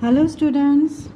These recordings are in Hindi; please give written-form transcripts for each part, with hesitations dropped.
Hello students,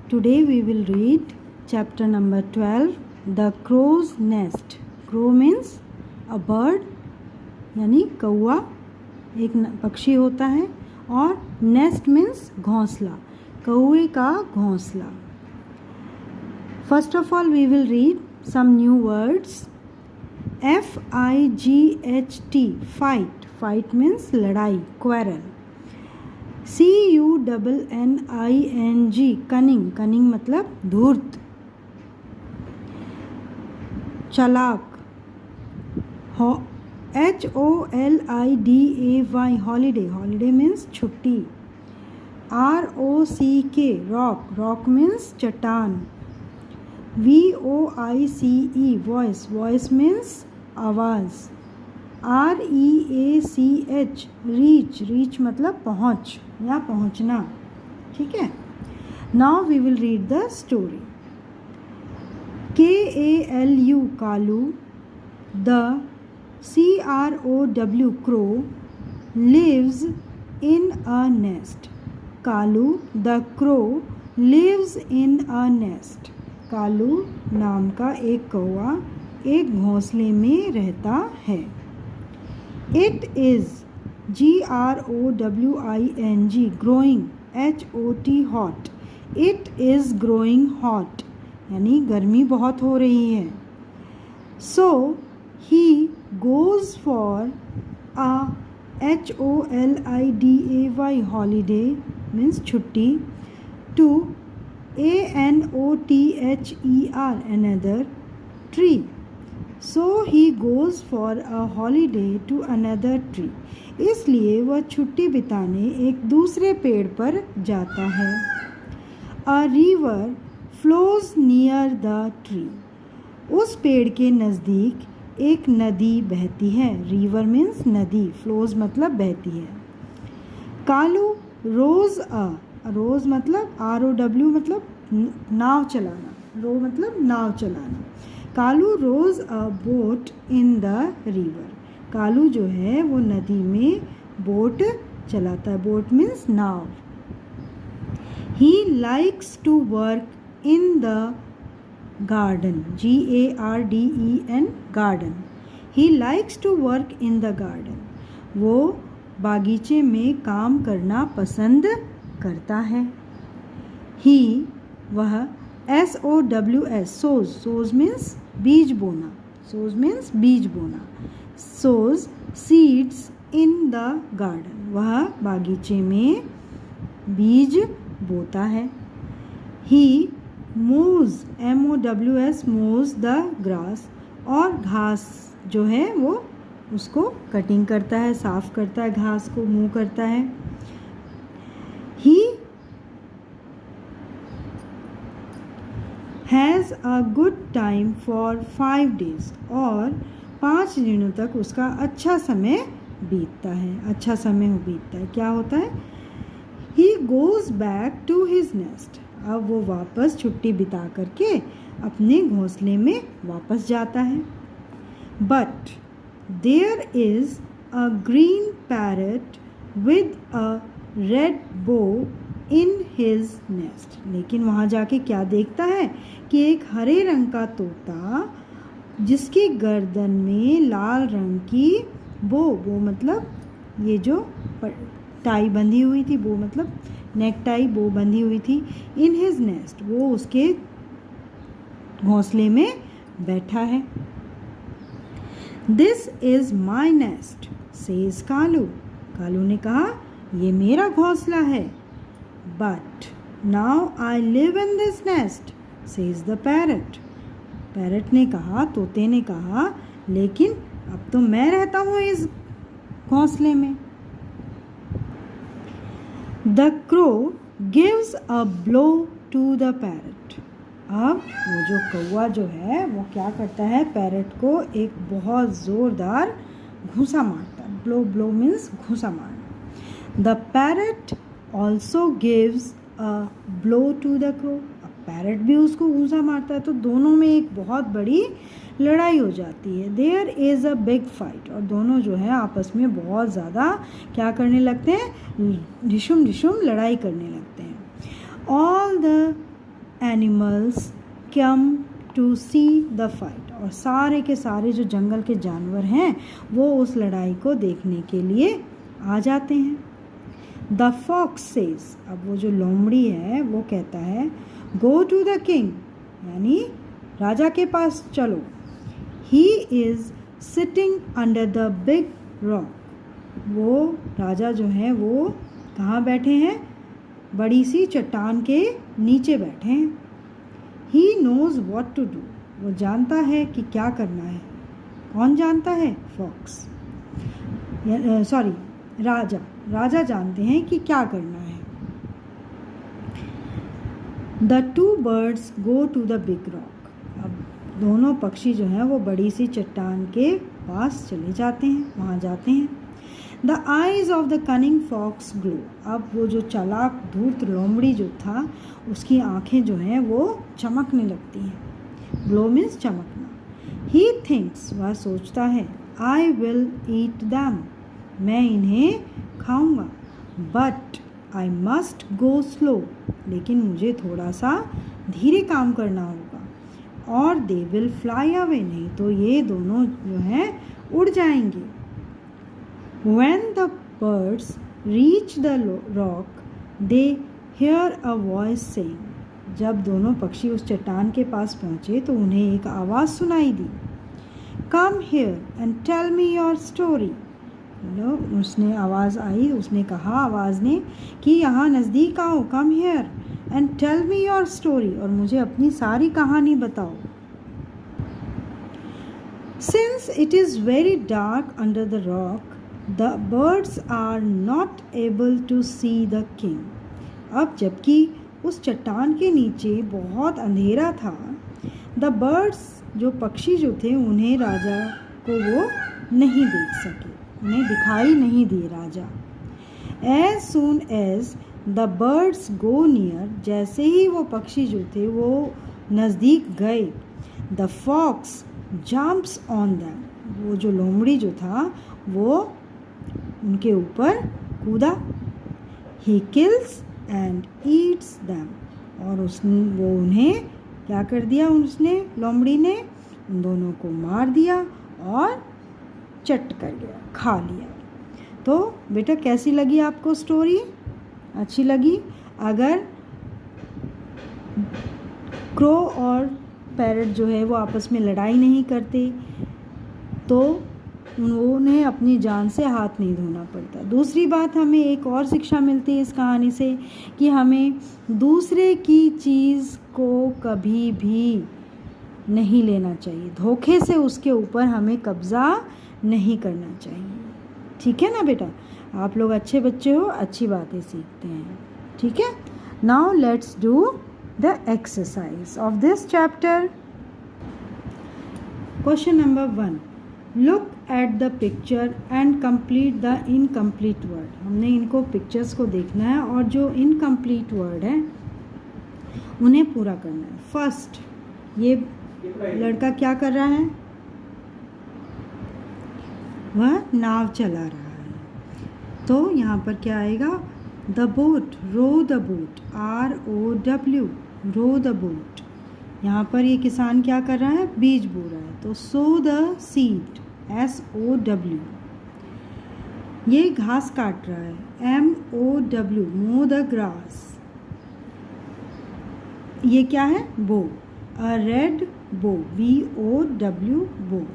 today we will read chapter number 12, The Crow's Nest. Crow means a bird, यानी कौवा एक पक्षी होता है, और nest means घोंसला, कौवे का घोंसला. First of all we will read some new words. F-I-G-H-T, fight. Fight means लड़ाई, quarrel. C-U-N-N-I-N-G, cunning. कनिंग मतलब धूर्त. चालाक. H-O-L-I-D-A-Y, holiday. Holiday means छुट्टी. R-O-C-K, rock. Rock means चट्टान. V-O-I-C-E, voice. Voice means आवाज़. R-E-A-C-H, reach. Reach मतलब पहुँच या पहुँचना. ठीक है. Now we will read the story. K-A-L-U, Kalu. The C-R-O-W, crow, lives in a nest. Kalu the crow lives in a nest. Kalu नाम का एक कौवा एक घोंसले में रहता है. It is G-R-O-W-I-N-G, growing. H-O-T, hot. It is growing hot, यानी गर्मी बहुत हो रही है. So he goes for a H-O-L-I-D-A-Y, holiday means छुट्टी, to A-N-O-T-H-E-R, another tree. So he goes for a holiday to another tree. इसलिए वह छुट्टी बिताने एक दूसरे पेड़ पर जाता है. A river flows near the tree. उस पेड़ के नज़दीक एक नदी बहती है. River means नदी, flows मतलब बहती है. कालू रोज रोज मतलब R-O-W मतलब नाव चलाना. रो मतलब नाव चलाना. Kalu rows a boat in the river. Kalu जो है वो नदी में बोट चलाता है. बोट मीन्स नाव. He likes to work in the garden. G-A-R-D-E-N, garden. He likes to work in the garden. वो बागीचे में काम करना पसंद करता है. ही वह S-O-W-S, सोज. सोज मीन्स बीज बोना. सोज मीन्स बीज बोना. सोज सीड्स इन द गार्डन. वह बागीचे में बीज बोता है. ही मोज, M-O-W-S, मोज द ग्रास. और घास जो है वो उसको कटिंग करता है, साफ करता है, घास को मूव करता है. He has a good time for 5 days. और 5 दिनों तक उसका अच्छा समय बीतता है. अच्छा समय बीतता है. क्या होता है? He goes back to his nest. अब वो वापस छुट्टी बिता करके अपने घोंसले में वापस जाता है. But there is a green parrot with a red bow in his nest. लेकिन वहाँ जाके क्या देखता है कि एक हरे रंग का तोता जिसकी गर्दन में लाल रंग की बो मतलब ये जो टाई बंधी हुई थी, बो मतलब नेक टाई, बो बंधी हुई थी. इन हिज नेस्ट, वो उसके घोंसले में बैठा है. This is my nest says Kalu. Kalu ने कहा ये मेरा घोंसला है. But now I live in this nest says the parrot. Parrot ने कहा, तोते ने कहा, लेकिन अब तो मैं रहता हूँ इस घोंसले में. The crow gives a blow to the parrot. अब वो जो कौवा जो है वो क्या करता है, पैरट को एक बहुत ज़ोरदार घूंसा मारता है. ब्लो, ब्लो मीन्स घूंसा मारना. The parrot also gives a blow to the crow. अब पैरट भी उसको घूंसा मारता है, तो दोनों में एक बहुत बड़ी लड़ाई हो जाती है. There is a big fight. और दोनों जो है आपस में बहुत ज़्यादा क्या करने लगते हैं, ढिशुम ढिशुम लड़ाई करने लगते हैं. All the animals come to see the fight, और सारे के सारे जो जंगल के जानवर हैं वो उस लड़ाई को देखने के लिए आ जाते हैं. द फॉक्स सेज, अब वो जो लोमड़ी है वो कहता है गो टू द किंग, यानी राजा के पास चलो. He is sitting under the big rock, वो राजा जो है वो कहाँ बैठे हैं, बड़ी सी चट्टान के नीचे बैठे हैं. He knows what to do, वो जानता है कि क्या करना है. कौन जानता है? फॉक्स, सॉरी राजा. राजा जानते हैं कि क्या करना है. The two birds go to the big rock, अब दोनों पक्षी जो हैं वो बड़ी सी चट्टान के पास चले जाते हैं, वहाँ जाते हैं. The eyes of the cunning fox glow, अब वो जो चालाक धूर्त लोमड़ी जो था उसकी आंखें जो हैं वो चमकने लगती हैं. ग्लो मीन्स चमकना. ही थिंक्स, वह सोचता है, आई विल ईट दैम, मैं इन्हें खाऊंगा. But I must go slow, लेकिन मुझे थोड़ा सा धीरे काम करना होगा. और दे विल फ्लाई अवे, नहीं तो ये दोनों जो हैं उड़ जाएंगे. When the birds reach the rock, they hear a voice saying, जब दोनों पक्षी उस चट्टान के पास पहुँचे तो उन्हें एक आवाज़ सुनाई दी. Come here and tell me your story. उसने आवाज़ आई, उसने कहा आवाज़ ने कि यहाँ नज़दीक आओ, come here and tell me your story, और मुझे अपनी सारी कहानी बताओ. Since it is very dark under the rock, the birds are not able to see the king. अब जबकि उस चट्टान के नीचे बहुत अंधेरा था, the birds जो पक्षी जो थे उन्हें राजा को वो नहीं देख सके, उन्हें दिखाई नहीं दिए राजा. As soon as the birds go near, जैसे ही वो पक्षी जो थे वो नज़दीक गए, the fox jumps on them, वो जो लोमड़ी जो था वो उनके ऊपर कूदा. He kills and eats them, और वो उन्हें क्या कर दिया, उसने लोमड़ी ने उन दोनों को मार दिया और चट कर गया, खा लिया. तो बेटा कैसी लगी आपको स्टोरी? अच्छी लगी? अगर क्रो और पैरट जो है वो आपस में लड़ाई नहीं करते तो उन्हें अपनी जान से हाथ नहीं धोना पड़ता. दूसरी बात, हमें एक और शिक्षा मिलती है इस कहानी से कि हमें दूसरे की चीज़ को कभी भी नहीं लेना चाहिए, धोखे से उसके ऊपर हमें कब्ज़ा नहीं करना चाहिए. ठीक है ना बेटा? आप लोग अच्छे बच्चे हो, अच्छी बातें सीखते हैं. ठीक है. Now let's do the exercise of this chapter. Question number 1, look at the picture and complete the incomplete word. हमने इनको पिक्चर्स को देखना है और जो इनकम्प्लीट वर्ड है उन्हें पूरा करना है. फर्स्ट, ये लड़का क्या कर रहा है? वह नाव चला रहा है. तो यहाँ पर क्या आएगा? The boat, row the boat, ROW, row the boat. यहाँ पर ये किसान क्या कर रहा है? बीज बो रहा है. तो सो द सीड, SOW. ये घास काट रहा है, MOW, मो द ग्रास. ये क्या है? बो, अ रेड बो, VOW, बो.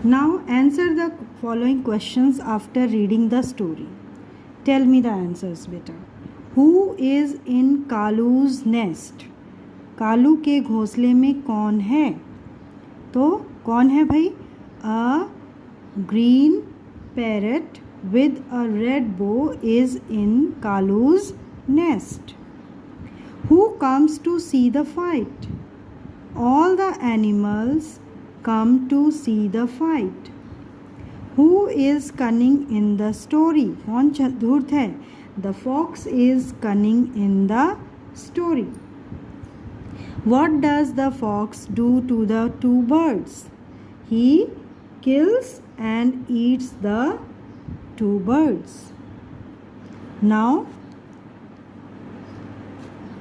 Now answer the following questions after reading the story. Tell me the answers, beta. Who is in Kalu's nest? Kalu के घोंसले में कौन है? तो कौन है भाई? A green parrot with a red bow is in Kalu's nest. Who comes to see the fight? All the animals come to see the fight. Who is cunning in the story? कौन धूर्त है? The fox is cunning in the story. What does the fox do to the two birds? He kills and eats the two birds. Now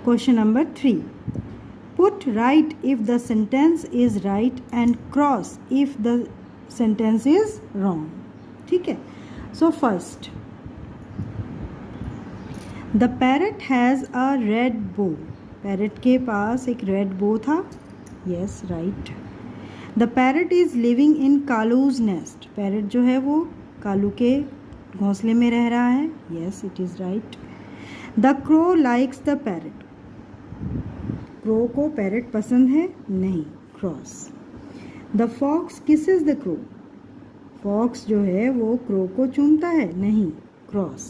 Question number 3. Put right if the sentence is right and cross if the sentence is wrong. ठीक है. So first, the parrot has a red bow. Parrot के पास एक red bow था. Yes, right. The parrot is living in Kalu's nest. Parrot जो है वो कालू के घोंसले में रह रहा है. Yes, it is right. The crow likes the parrot. Crow को पैरट पसंद है नहीं. Cross. The fox kisses the crow. Fox जो है वो क्रो को चूमता है नहीं. Cross.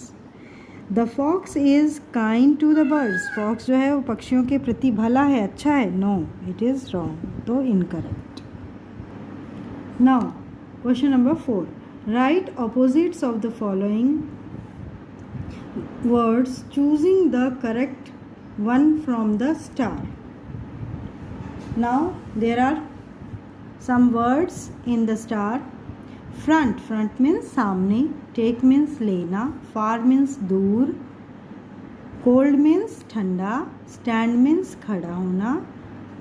The fox is kind to the birds. Fox जो है वो पक्षियों के प्रति भला है, अच्छा है. No, it is wrong. तो incorrect. Now question number 4. Write opposites of the following words choosing the correct one from the star. Now there are some words in the star. Front. Front means सामने. Take means लेना. Far means दूर. Cold means ठंडा. Stand means खड़ा होना.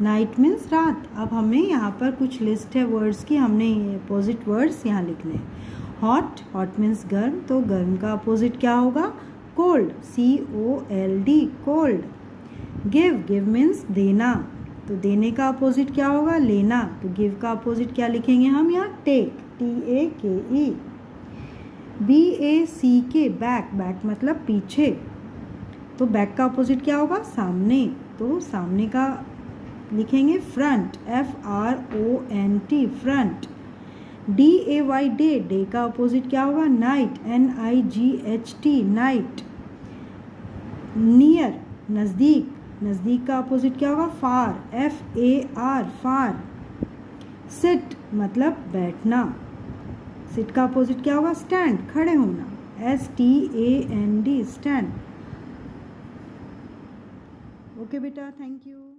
Night means रात. अब हमें यहाँ पर कुछ लिस्ट है वर्ड्स की, हमने अपोजिट वर्ड्स यहाँ लिखने हैं. Hot. Hot means गर्म, तो गर्म का अपोजिट क्या होगा? Cold. COLD. Cold. Give means देना, तो देने का अपोजिट क्या होगा? लेना. तो गिव का अपोजिट क्या लिखेंगे हम यहाँ? Take. TAKE. BACK. Back. Back मतलब पीछे, तो बैक का अपोजिट क्या होगा? सामने. तो सामने का लिखेंगे front. FRONT. Front. DAY. Day. Day का अपोजिट क्या होगा? नाइट. NIGHT. नाइट. नियर. नज़दीक. नज़दीक का अपोजिट क्या होगा? फार. FAR. फार. सिट मतलब बैठना. सिट का अपोजिट क्या होगा? स्टैंड. खड़े होना. STAND. स्टैंड. ओके बेटा, थैंक यू.